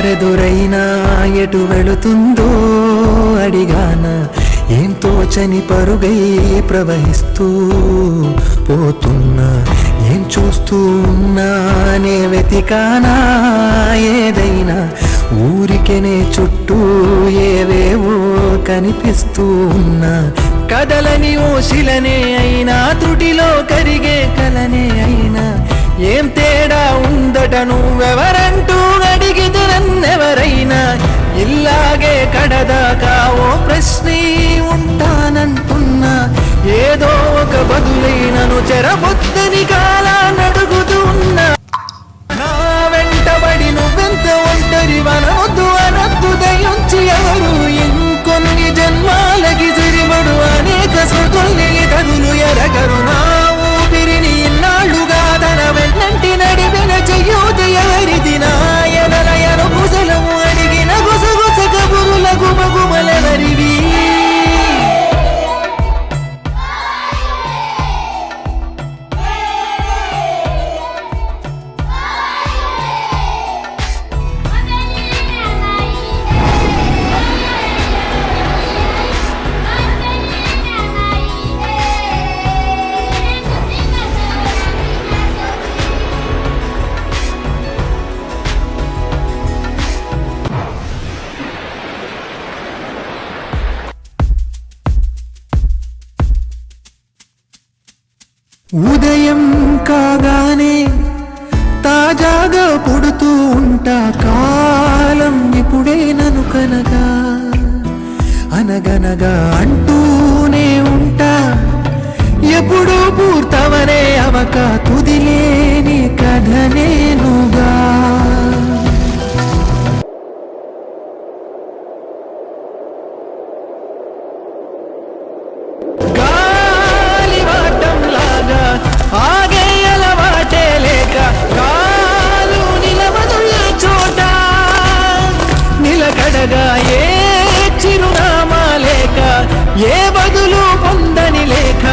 దారెదురైనా ఎటు వెళుతుందో అడిగానా, ఏం తోచని పరుగై ప్రవహిస్తూ పోతున్నా, ఏం చూస్తూ ఉన్నానే వెతికానా ఏదైనా, ఊరికెనే చుట్టూ ఏవేవో కనిపిస్తూ ఉన్నా, కదలని ఓశిలనే అయినా త్రుటిలో కరిగే కలనే అయినా, ఏం తేడా ఉందట నువ్వెవరంటూ అడిగితే నన్నెవరైనా, ఇల్లాగే కడదాకా ఓ ప్రశ్నే ఉంటానంటున్నా, ఏదో ఒక బదులైనను చెరబొద్దని కాలాన్నడుగుతూ ఉన్నా, నా వెంటబడి నువ్వెంత ఒంటరి వనవద్దు అనద్దు దయించి ఎవరు, ఇంకొన్ని జన్మాలకి సరిపడు అనేక శృతుల్ని కదులు ఎరగరు, నా ఊపిరిని ఇన్నాళ్ళుగా తన వెన్నంటి నడిపిన చెయ్యూత ఎవరిది, నా ఎదలయను కుశలము అడిగిన గుసగుస కబురుల గుమగుమలెవరివి. ఉదయం కాగానే తాజాగా పుడుతూ ఉంటా, కాలం ఇప్పుడే నన్ను కనగా అనగనగా అంటూనే ఉంటా, ఎప్పుడూ పూర్తవనే అవక తుదిలేని కథ నేనుగా. ఏ చిరునామా లేక, ఏ బదులు పొందని లేక,